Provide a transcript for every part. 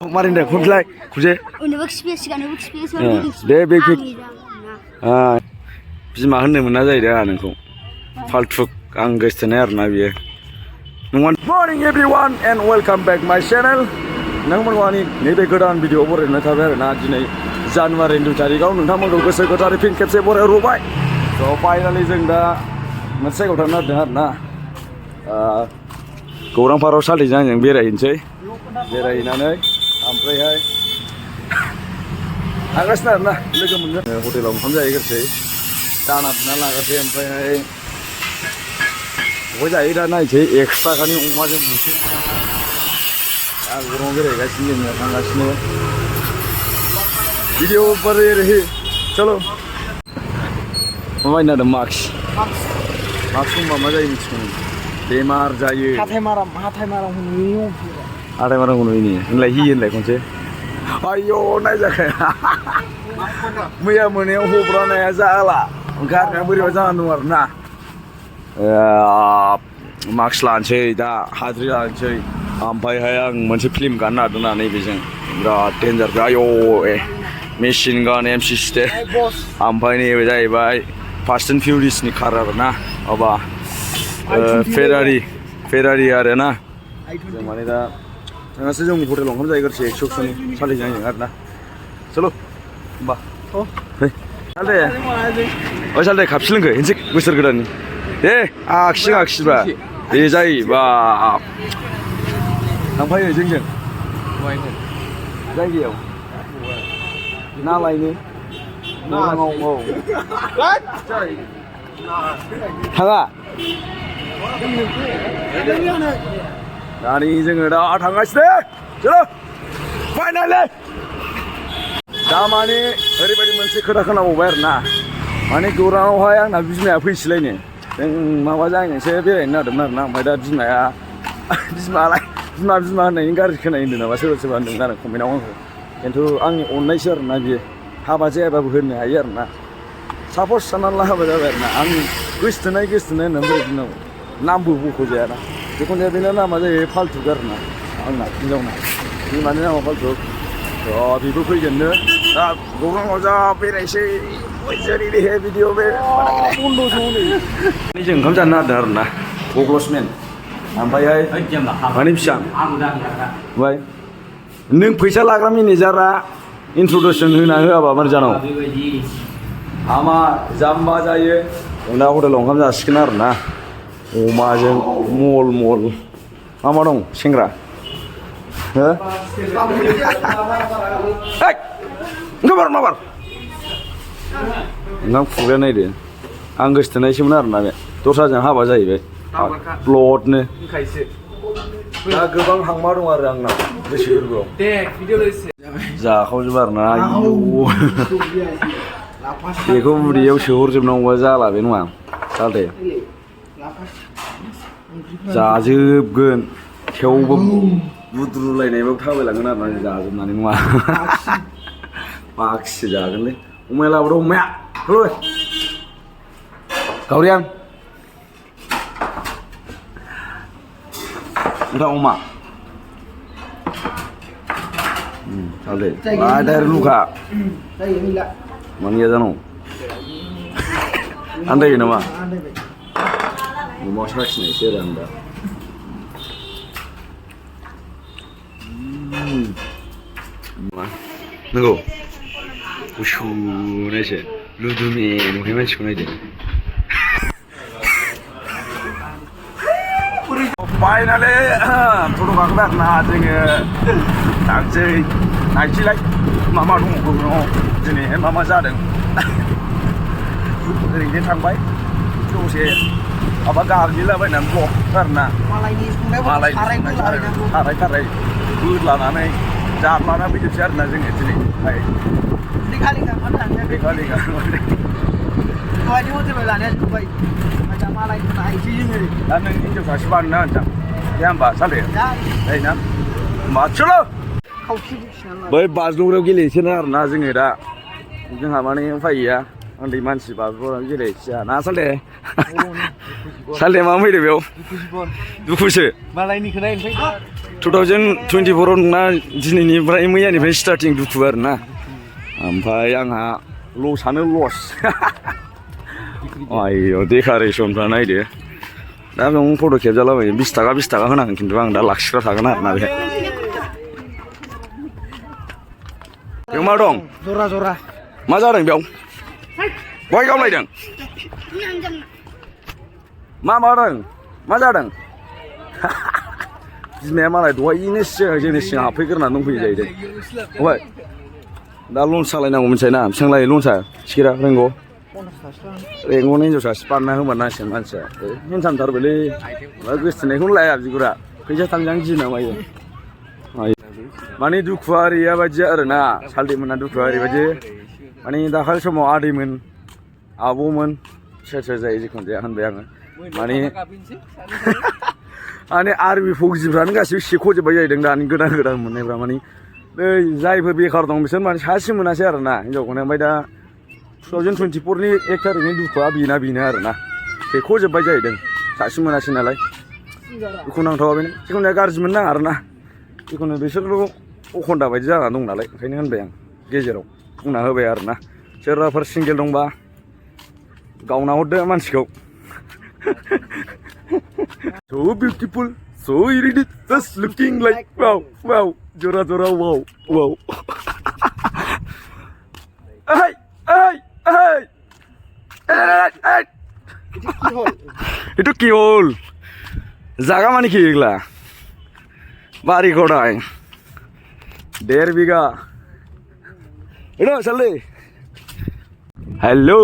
Marin deh, kumplay, kuje. Unik space kan, unik space. Deh, big. Bima hono मोना जाहैदों नोंखौ फालथुक आं गोसथोनाय आरोना बियो Good morning everyone and welcome back my channel नोंथांमोननि नैबे गोदान भिडिअ बरायनाय थाबाय आरोना दिनै जानुवारि 2 तारिखआव नोंथांमोनखौ गोसो गोथारै फिन खेबसे बराय रुबाय स' फाइनालि जों दा मोनसे जायगायाव थांनो नागिरदों आरोना गौरां पार्कआव सालथेजों आंजों बेरायहैनोसै बेरायहैनानै ओमफ्रायहाय थांगासिनो आरोना लोगो मोनगोन हटेलाव ओंखाम जाहैग्रोसै दाना बिना लाग्रोसै ओमफ्रायहाय बबेहाय जायो दा नायसै 100 थाखानि अमाजों बुसै दा गौराङाव बेरायगासिनो जोङो थांगासिनो भिडिअ बोरै चलो मा बायनो नागिरदों मास्क होनबा मा जायो मिथिगौ बेमार जायो हाथाय माराम नुयिनि होनलाय हि होनलाय खनसे आयौ नायजाखै मैया मोनायाव हब्रानाया जाला गारनाया बोरैबा जानानै दं आरोना मास्क लानोसै दा हाद्रि लानोसै ओमफ्रायहाय आं मोनसे फिल्म गाननो नागिरदोंना नैबेजों बिराद डेन्जार आयौ मेसिन गान M60 ओमफ्राय नैबे जाहैबाय फास्ट एन्ड फिउरियसनि कार आरोना माबा फेरारि आरोना जों माने दा थांगासै जों हटेलाव ओंखाम जाहैग्रोसै 100 सालथेजों आंजों आरोना चलो होमबा फै सालथे खापसि लोंखो हेनसे बोसोर गोदाननि दे आखिबा दे जायोबा थांफायो जोंजों जायगायाव ना लायनो थाङा दानि जोङो दा थांगासिनो चलो फाइनालि दा माने ओरैबायदि मोनसे खोथा खोनाबावबाय आरोना माने गौराङावहाय आंना बिमाया फैसैलायनो जों माबा जाहैनोसो बेरायनो नागिरदोंमोन आरोना ओमफ्राय दा बिमाया बिमा होननायनि गाज्रि खोनायो होन्दों नामा सोरबा होन्दों आरो कमेन्टआव आंखौ खिन्थु आंनि अननायसो आरोना बियो हाबा जायाबाबो होनो हायो आरोना सापस साननानै हाबा जाबाय आरोना आंनि गोसथोनाय होननानै बोरै बुंनांगौ नामबो बख'जायाना जिखुनु जाया बेना नामा जायो फाल्थुक आरोना आंना हिन्जावना बिमानि नामा फाल्थुक बेबो फैगोननो दा गौराङाव जा बेरायसै जेरै देहे भिडिअ बे जों ओंखाम जानो नागिरदों आरोना गग्लसमेन ओमफ्रायहाय माने बेसेबां ओमफ्राय नों फैसा लाग्रा मेनेजारा इन्ट्रडक्सन होना होआबा मारै जानांगौ हामा जाम्बा जायो जों दा हटेलाव ओंखाम जासिगोन आरोना अमाजों मल मा दं सेंग्रा हो माबार ओंखाम खुगाया नायदो आं गोसथोनायसोमोन आरोना बे दस्राजों हाबा जाहैबाय प्लटनो दा गोबां हांमा दं आरो आंना गोसो गोरबोआव जाखावजोब आरोना बेखौ उदैयाव सोहरजोबनांगौबा जाला बे नङा सालथे जाजोबगोन थेवबो बुद्रुलायनायबाबो थाबायलांगोन आरोना जाजोबनानै नङा माखिसो जागोनलै अमाया लाबोदो अमाया हलै गावरियां नोंथां अमा सालथे डाइरेक्ट लुखा मानिया जानांगौ आन्दायबाय नामा अमा साखिनायसो आरो आं दा नंगौ गुसुनायसो लुदुमे नुनाय मानसिखौ नायदो फाइनालि फट' गाखोबाय आरोना जोङो थांसै नायसैलाय मा दङ गौराङाव दिनैहाय मा जादों ओरैनो थांबाय दसे माबा गाग्लिलाबायनानै ब्लक आरोना मालायनि खाराय बोदलानानै जाब्लाना फैजोबसै आरोना जोङो दिनैहाय दा नों हिन्जाव सासे बानायना होनसां दे होमबा सालथे जायोना होमबा चलो बै बाज्ल'ग्रायाव गेलेनोसै आरोना जोङो दा जोंहा माने उफाय गैया उन्दै मानसि बाबुफोरा गेलेसिया ना सालदे सालदे मा फैदो बेयाव दुखुसो मालायनिखौ नायनोसै 2024 नोंना दिनैनिफ्राय मैयानिफ्राय स्टार्टिं दुखु आरोना ओमफ्राय आंहा लसआनो लस आयौ डेकारेसनफ्रा नायदो दा बेयाव फट' खेबजालाबायो 20 थाखा होनांगोन खिन्थु आं दा लाखिग्रा थागोन आरोना बेहाय बेयाव मा दं जरा मा जादों बेयाव बहाय गावलायदों मा मादों मा जादों बिमाया मालाय दहायनो जोंनि सिगां हाबफैग्रोनानै दंफैयो जाहैदों ओमफ्राय दा लन्स सालायनांगौ मिथिबायना बेसेबां लायो लन्सआ टिकेटआ रेंग' हिन्जावसासो बारना होमारनांसिगोन मानसिया हेन्थामथारबोलै गोसथोनायखौनो लाया बिगुरा फैसा थांजां गिना मायो माने दुखुआ ओरैबायदि आरोना सालदेमोना दुखुआ ओरैबायदि माने दाखालि समाव आदैमोन आब'मोन सोर जायो जिखुनु जाया होनबाय आङो माने आर्मि फौजिफ्रानो गासिबो सेख'जोब्बाय जाहैदों दानि गोदान मोननायफ्रा माने नै जायफोर बेखार दं बिसोर माने सासे मोनासै आरोना हिनजावखौनो ओमफ्राय दा 2024 1 थारिखनि दुखुआ बेनो आरोना सेख'जोब्बाय जाहैदों सासे मोनासै नालाय दुखु नांथावा बेनो जिखुनु जाया गाज्रि मोननो नाङा आरोना जिखुनु बिसोरल' अखन्दा बायदि जानानै दं नालाय ओंखायनो होनबाय आं गेजेराव बुंना होबाय आरोना सोरबाफोर सिंगेल दंबा गावना हरदो मानसिखौ So beautiful, so iridescent, just looking like wow, jora wow. Hey! Itu kihol. Jaga mani kihla. Bari kodai. 1.5 biga. Itu salli. Hello,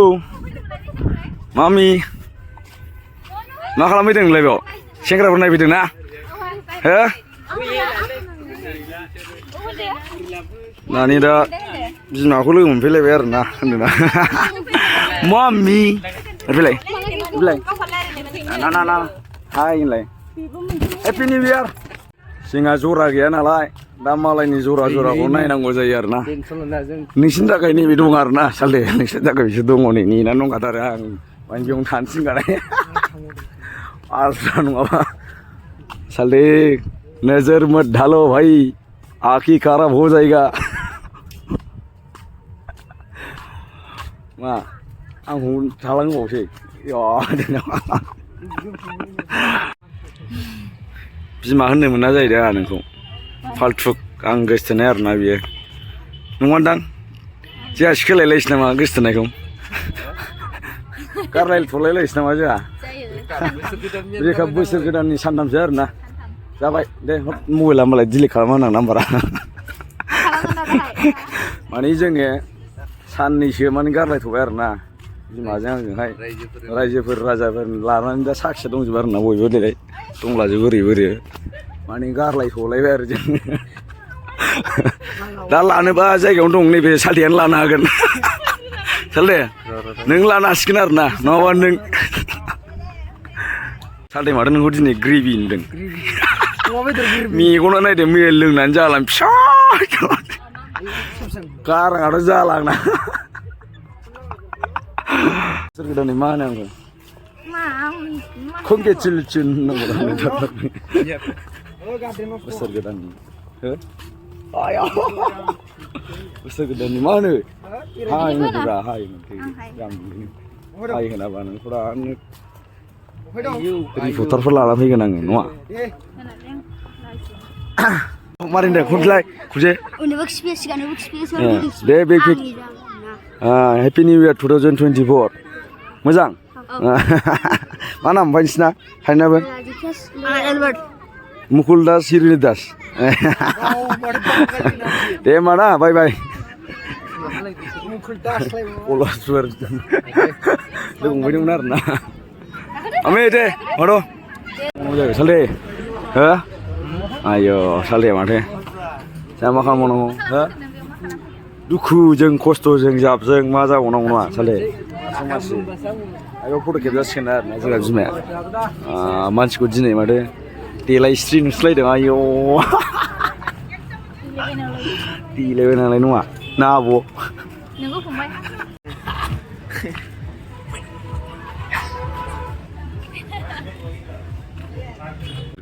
mami. मा खालामफैदों नोंलाय बेयाव सेंग्राफोर नायफैदों ना हो दानि दा बिमाखौ लोगो मोनफैलायबाय आरोना होनदोंना मामि फैलाय ना हाय होनलाय हेपि निउ इयार जोंहा जरा गैया नालाय दा मालायनि जराखौ नायनांगौ जायो आरोना नोंसिनि थाखाय नैबे दं आरोना सालदे नोंसिनि थाखाय बिसोर दङ नै नेनानै दंखाथारो आं माने बेयावनो थानो थिनगानाय आलदा नङाबा साले नजर मत ढालो भाई आँखी खराब हो जाएगा मा आंखौ थालांबावसै बिमा होननो मोना जाहैदों आंहा नोंखौ फाल्थुक आं गोसथोनाय आरोना बियो नङादां जोंहा सिखोलायलायसै नामा गोसथोनायखौ गारलायथ'लायलायसै नामा जोंहा रेखा बोसोर गोदाननि सानथामसो आरोना जाबाय दे मबाइला मालाय डिलिट खालामना होनां नाम्बारा माने जोङो साननैसो माने गारलायथ'बाय आरोना बिमाजों आंजोंहाय रायजोफोर राजाफोर लानानै दा साखिया दंजोबो आरोना बयबो देलाय दंलाजोबो ओरै माने गारलायथ'लायबाय आरो जों दा लानोबा जायगायावनो दं नैबे सालदेयानो लानो हागोन सालदे नों लानो हासिगोन आरोना नङाबा नों सालदे माथो नोंखौ दिनै ग्रेभि नुदों मेगना नायदों मैया लोंनानै जालां फिसा गाराङाथ' जालांना बोसोर गोदाननि मा होनो आंखौ कंग्रेचुलेसन होननांगौ बोसोर गोदाननि बोसोर गोदाननि मा होनो हाय होनोब्रा हाय होनाबा नोंखौरा रिपर्टारफोर लाना फैगोन आङो नङा मारै होनदों खनसेलाय खुजे दे बे हेपि निउ इयार 2024 मोजां मा नाम ओमफ्राय नोंसिना हायनाबो मुकुल दास हिरिनि दास दे होमबा ना बाय बाय पलासफोर लोगो मोनफैदोंमोन आरोना Ame deh, waduh. Mau jadi salde, hah? Ayo salde mate. Saya makan mau hah? Duku jeng kosto jeng jab jeng maza mau salde. Masih. Ayo foto kita sekitar, nazar jumlah. Manch ku jine mate. Delay stream slide ayo. Delay nang lain nua. Nabo.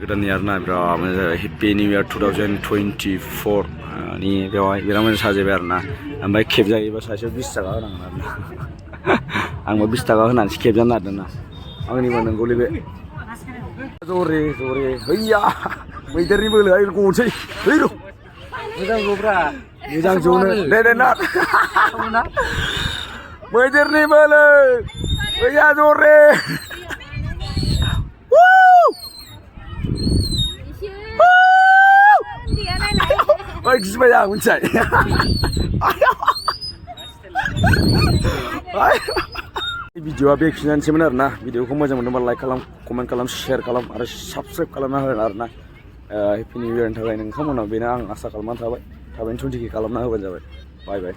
गोदान year ना बिराद मोजां जाबाय happy new year 2024 नि बेवहाय बिराद मोजां साजायबाय आरो ना ओमफ्राय खेबजायोबा सासेयाव 20 थाखा होनांगोन आरो ना आंबो 20 थाखा होनानैसो खेबजानो नागिरदों ना आंनिबो नंगौलै बे जरे जरे हैया मैदेरनि बोलो आइ गनोसै है र' मोजां जब्रा मोजां जनो दे ना मैदेरनि बोलो हैया जरे ओइ गिबाय आं मिथिबाय भिडिअआ बेखिनियानोसैमोन आरो ना भिडिअखौ मोजां मोनदोंबा लाइक खालाम कमेन्ट खालाम शेयार खालाम आरो साबस्क्राइब खालामना हो आरो ना हेपि निउ इयारनि थाखाय नोंथांमोनाव बेनो आं आसा खालामनानै थाबाय थाबैनो 20K खालामना होबानो जाबाय बाय बाय